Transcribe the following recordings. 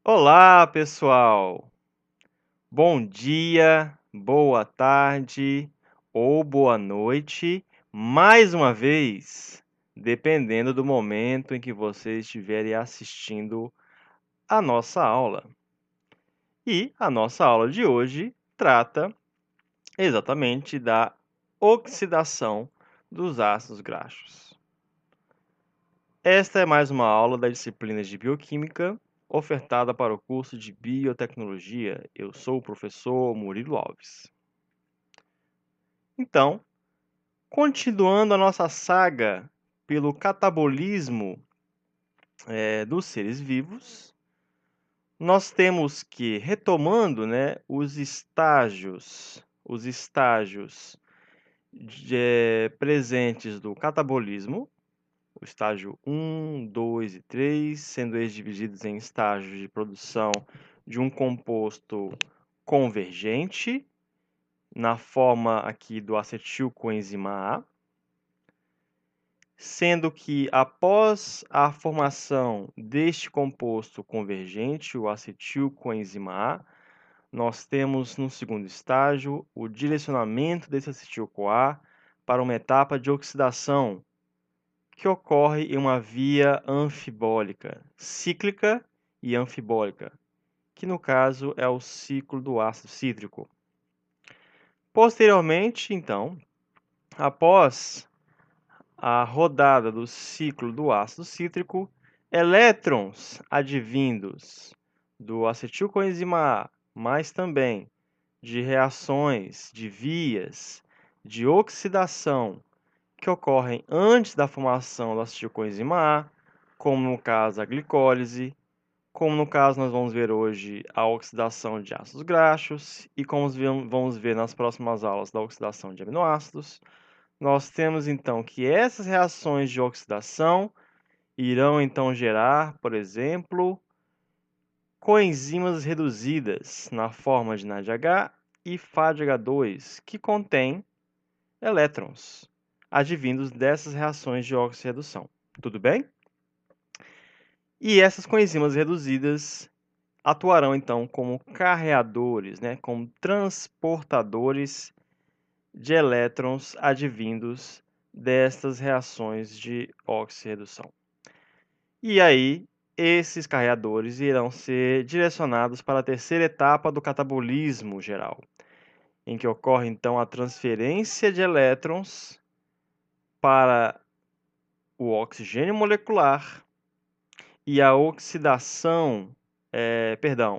Olá, pessoal! Bom dia, boa tarde ou boa noite, mais uma vez, dependendo do momento em que vocês estiverem assistindo a nossa aula. E a nossa aula de hoje trata exatamente da oxidação dos ácidos graxos. Esta é mais uma aula da disciplina de Bioquímica, ofertada para o curso de Biotecnologia. Eu sou o professor Murilo Alves. Então, continuando a nossa saga pelo catabolismo dos seres vivos, nós temos que, retomando, os estágios presentes do catabolismo, o estágio 1, 2 e 3, sendo eles divididos em estágios de produção de um composto convergente, na forma aqui do acetilcoenzima A, sendo que após a formação deste composto convergente, o acetilcoenzima A, nós temos no segundo estágio o direcionamento desse acetil-CoA para uma etapa de oxidação, que ocorre em uma via anfibólica, cíclica e anfibólica, que no caso é o ciclo do ácido cítrico. Posteriormente, então, após a rodada do ciclo do ácido cítrico, elétrons advindos do acetilcoenzima A, mas também de reações de vias de oxidação que ocorrem antes da formação do acetilcoenzima A, como no caso a glicólise, como no caso nós vamos ver hoje a oxidação de ácidos graxos e como vamos ver nas próximas aulas da oxidação de aminoácidos. Nós temos então que essas reações de oxidação irão então gerar, por exemplo, coenzimas reduzidas na forma de NADH e FADH2, que contêm elétrons advindos dessas reações de oxirredução. Tudo bem? E essas coenzimas reduzidas atuarão então como carreadores, como transportadores de elétrons advindos destas reações de oxirredução. E aí, esses carreadores irão ser direcionados para a terceira etapa do catabolismo geral, em que ocorre então a transferência de elétrons para o oxigênio molecular e a oxidação,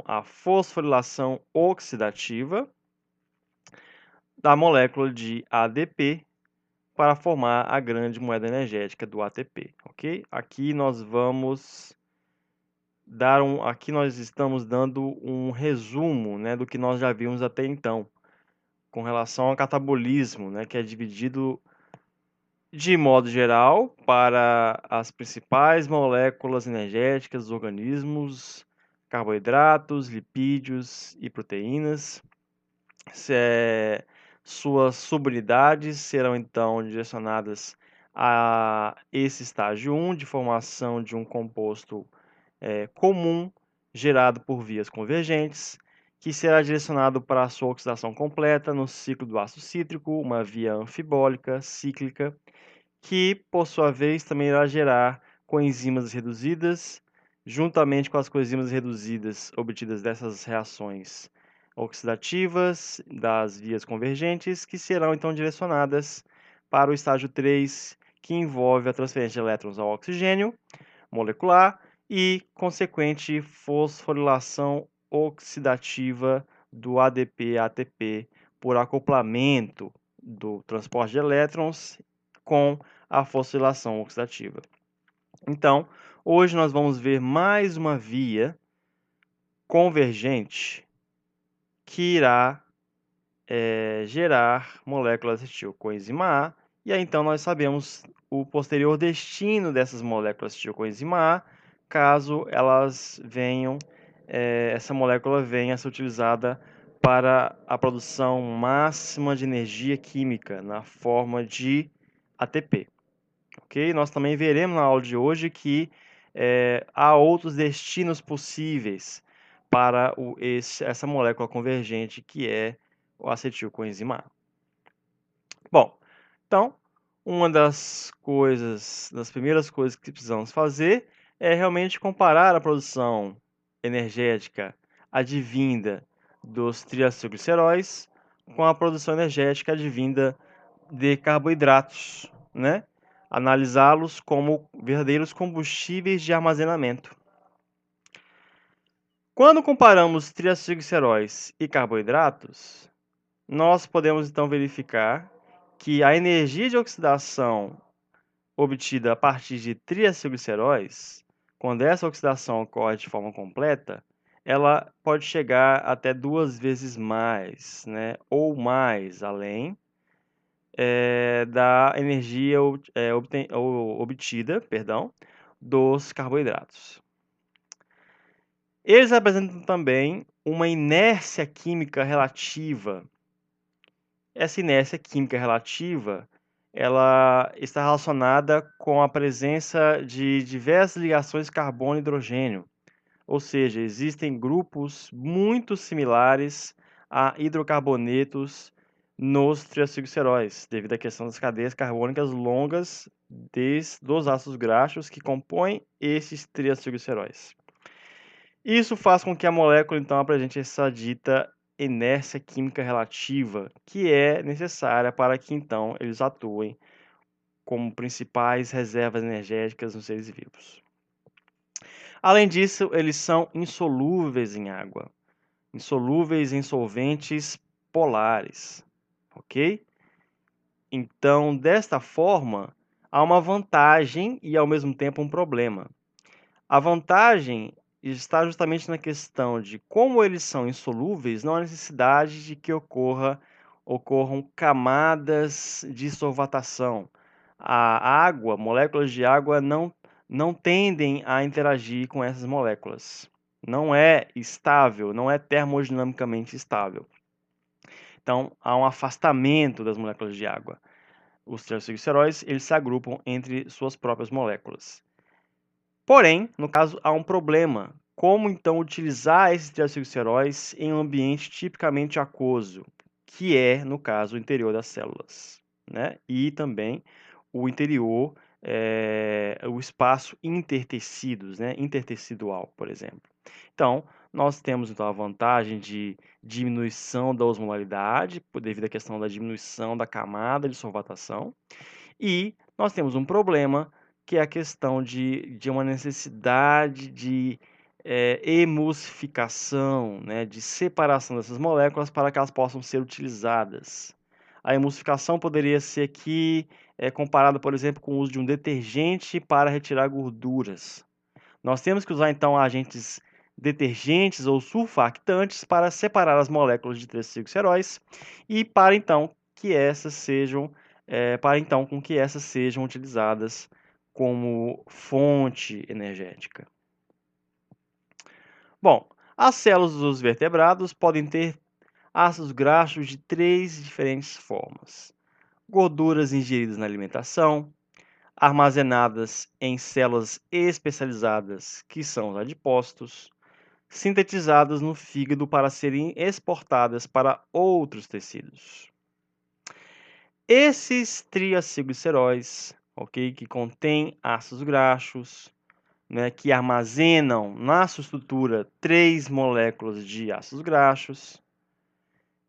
a fosforilação oxidativa da molécula de ADP para formar a grande moeda energética do ATP, ok? Aqui nós estamos dando um resumo, do que nós já vimos até então, com relação ao catabolismo, que é dividido de modo geral para as principais moléculas energéticas dos organismos, carboidratos, lipídios e proteínas. Suas subunidades serão então direcionadas a esse estágio 1 de formação de um composto comum gerado por vias convergentes, que será direcionado para a sua oxidação completa no ciclo do ácido cítrico, uma via anfibólica cíclica, que por sua vez também irá gerar coenzimas reduzidas, juntamente com as coenzimas reduzidas obtidas dessas reações oxidativas das vias convergentes, que serão então direcionadas para o estágio 3, que envolve a transferência de elétrons ao oxigênio molecular e consequente fosforilação oxidativa do ADP-ATP por acoplamento do transporte de elétrons com a fosforilação oxidativa. Então, hoje nós vamos ver mais uma via convergente que irá gerar moléculas de acetilcoenzima A, e aí então nós sabemos o posterior destino dessas moléculas de acetilcoenzima A, caso essa molécula venha a ser utilizada para a produção máxima de energia química na forma de ATP. Ok? Nós também veremos na aula de hoje que há outros destinos possíveis para essa molécula convergente que é o acetilcoenzima A. Bom, então, uma das primeiras coisas que precisamos fazer é realmente comparar a produção energética advinda dos triacilgliceróis com a produção energética advinda de carboidratos, né? Analisá-los como verdadeiros combustíveis de armazenamento. Quando comparamos triacilgliceróis e carboidratos, nós podemos então verificar que a energia de oxidação obtida a partir de triacilgliceróis, quando essa oxidação ocorre de forma completa, ela pode chegar até 2 vezes mais, né, ou mais, além da energia obtida, dos carboidratos. Eles apresentam também uma inércia química relativa. Essa inércia química relativa, ela está relacionada com a presença de diversas ligações carbono-hidrogênio, ou seja, existem grupos muito similares a hidrocarbonetos nos triacilgliceróis, devido à questão das cadeias carbônicas longas dos ácidos graxos que compõem esses triacilgliceróis. Isso faz com que a molécula, então, apresente essa dita inércia química relativa, que é necessária para que, então, eles atuem como principais reservas energéticas nos seres vivos. Além disso, eles são insolúveis em água, insolúveis em solventes polares, ok? Então, desta forma, há uma vantagem e, ao mesmo tempo, um problema. A vantagem está justamente na questão de como eles são insolúveis, não há necessidade de que ocorram camadas de solvatação. A água, moléculas de água não tendem a interagir com essas moléculas. Não é estável, não é termodinamicamente estável. Então, há um afastamento das moléculas de água. Os triacilgliceróis, eles se agrupam entre suas próprias moléculas. Porém, no caso, há um problema. Como então utilizar esses triacilgliceróis em um ambiente tipicamente aquoso, que é, no caso, o interior das células, né? E também o interior, o espaço intertecidos, né? Intertecidual, por exemplo. Então, nós temos então a vantagem de diminuição da osmolaridade, devido à questão da diminuição da camada de solvatação, e nós temos um problema que é a questão de uma necessidade de emulsificação, né, de separação dessas moléculas para que elas possam ser utilizadas. A emulsificação poderia ser aqui comparada, por exemplo, com o uso de um detergente para retirar gorduras. Nós temos que usar então agentes detergentes ou surfactantes para separar as moléculas de triacilgliceróis e para então com que essas sejam utilizadas como fonte energética. Bom, as células dos vertebrados podem ter ácidos graxos de 3 diferentes formas: gorduras ingeridas na alimentação, armazenadas em células especializadas, que são os adipócitos, sintetizadas no fígado para serem exportadas para outros tecidos. Esses triacilgliceróis, ok, que contêm ácidos graxos, né, que armazenam na sua estrutura 3 moléculas de ácidos graxos,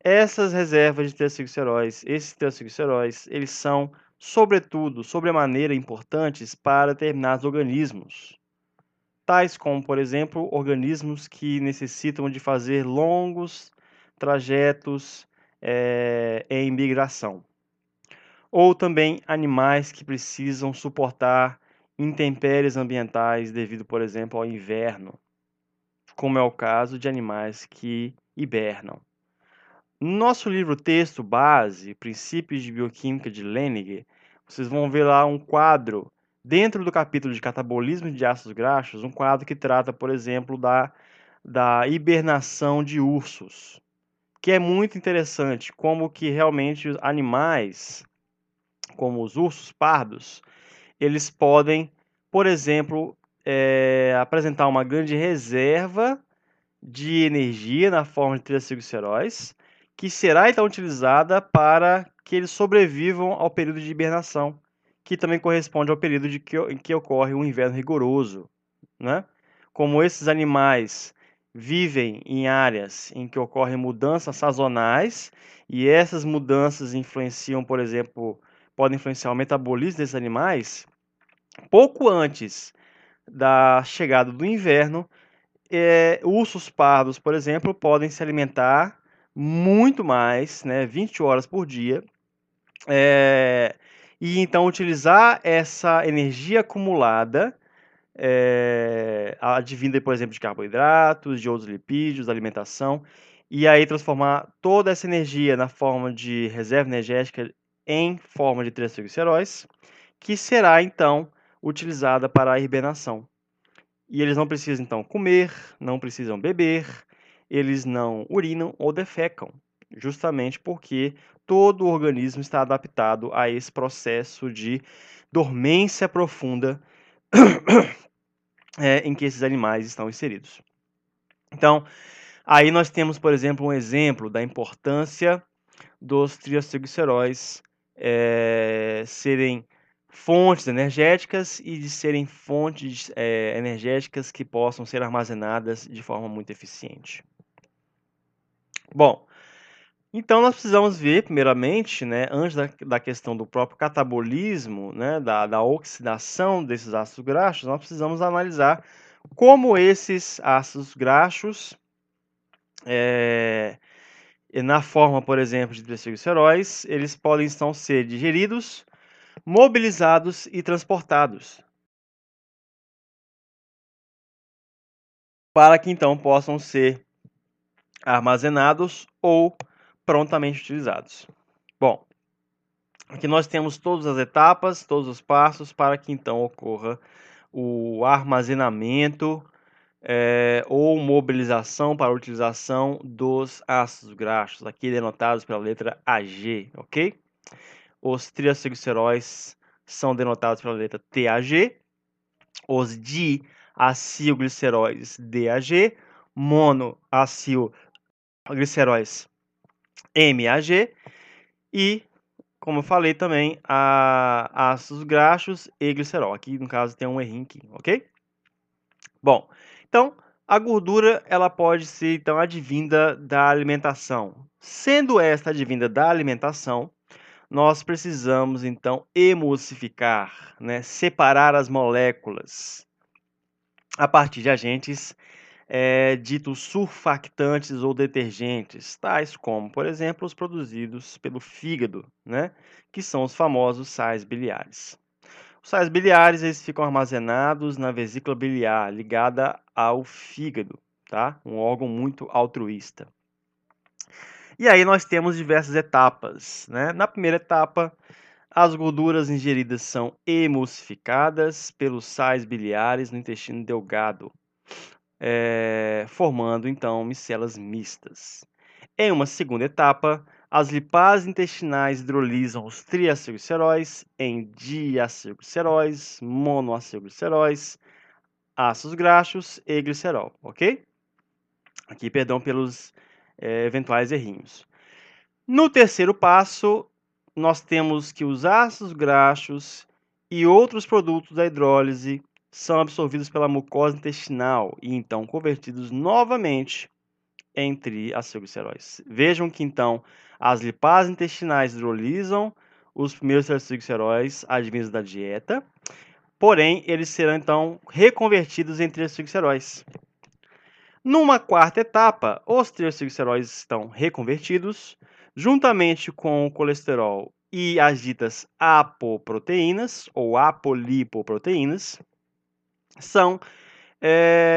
essas reservas de triacilgliceróis, esses triacilgliceróis, eles são, sobretudo, sobremaneira importantes para determinados organismos, tais como, por exemplo, organismos que necessitam de fazer longos trajetos em migração, ou também animais que precisam suportar intempéries ambientais devido, por exemplo, ao inverno, como é o caso de animais que hibernam. No nosso livro-texto base, Princípios de Bioquímica de Leniger, vocês vão ver lá um quadro, dentro do capítulo de catabolismo de ácidos graxos, um quadro que trata, por exemplo, da hibernação de ursos, que é muito interessante, como que realmente os animais, como os ursos pardos, eles podem, por exemplo, apresentar uma grande reserva de energia na forma de triacilgliceróis, que será então utilizada para que eles sobrevivam ao período de hibernação, que também corresponde ao período em que ocorre um inverno rigoroso, né? Como esses animais vivem em áreas em que ocorrem mudanças sazonais, e essas mudanças influenciam, por exemplo, podem influenciar o metabolismo desses animais, pouco antes da chegada do inverno, ursos pardos, por exemplo, podem se alimentar muito mais, né, 20 horas por dia, e então utilizar essa energia acumulada, advinda, por exemplo, de carboidratos, de outros lipídios, da alimentação, e aí transformar toda essa energia na forma de reserva energética em forma de triacilgliceróis, que será então utilizada para a hibernação. E eles não precisam, então, comer, não precisam beber, eles não urinam ou defecam, justamente porque todo o organismo está adaptado a esse processo de dormência profunda em que esses animais estão inseridos. Então, aí nós temos, por exemplo, um exemplo da importância dos triacilgliceróis serem fontes energéticas e de serem fontes energéticas que possam ser armazenadas de forma muito eficiente. Bom, então nós precisamos ver, primeiramente, né, antes da questão do próprio catabolismo, né, da oxidação desses ácidos graxos, nós precisamos analisar como esses ácidos graxos, na forma, por exemplo, de triacilgliceróis, eles podem então ser digeridos, mobilizados e transportados, para que então possam ser armazenados ou prontamente utilizados. Bom, aqui nós temos todas as etapas, todos os passos para que então ocorra o armazenamento ou mobilização para a utilização dos ácidos graxos, aqui denotados pela letra AG, ok? Os triacilgliceróis são denotados pela letra TAG, os diacilgliceróis DAG, monoacilgliceróis MAG e, como eu falei também, ácidos graxos e glicerol. Aqui, no caso, tem um errinho aqui, ok? Bom, então, a gordura ela pode ser então advinda da alimentação. Sendo esta advinda da alimentação, nós precisamos então emulsificar, né, separar as moléculas a partir de agentes ditos surfactantes ou detergentes, tais como, por exemplo, os produzidos pelo fígado, né, que são os famosos sais biliares. Os sais biliares eles ficam armazenados na vesícula biliar, ligada ao fígado, tá? Um órgão muito altruísta. E aí nós temos diversas etapas, né? Na primeira etapa, as gorduras ingeridas são emulsificadas pelos sais biliares no intestino delgado, formando então micelas mistas. Em uma segunda etapa, as lipases intestinais hidrolisam os triacilgliceróis em diacilgliceróis, monoacilgliceróis, ácidos graxos e glicerol, ok? Aqui, perdão pelos eventuais errinhos. No terceiro passo, nós temos que os ácidos graxos e outros produtos da hidrólise são absorvidos pela mucosa intestinal e então convertidos novamente em triacilgliceróis. Vejam que então as lipases intestinais hidrolisam os primeiros triacilgliceróis advindos da dieta, porém eles serão então reconvertidos em triacilgliceróis. Numa quarta etapa, os triacilgliceróis estão reconvertidos, juntamente com o colesterol e as ditas apoproteínas ou apolipoproteínas, são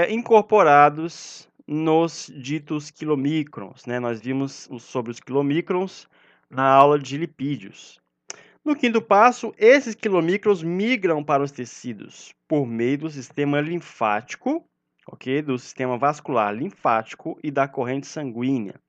incorporados nos ditos quilomicrons, né? Nós vimos sobre os quilomicrons na aula de lipídios. No quinto passo, esses quilomicrons migram para os tecidos por meio do sistema linfático, ok? Do sistema vascular linfático e da corrente sanguínea.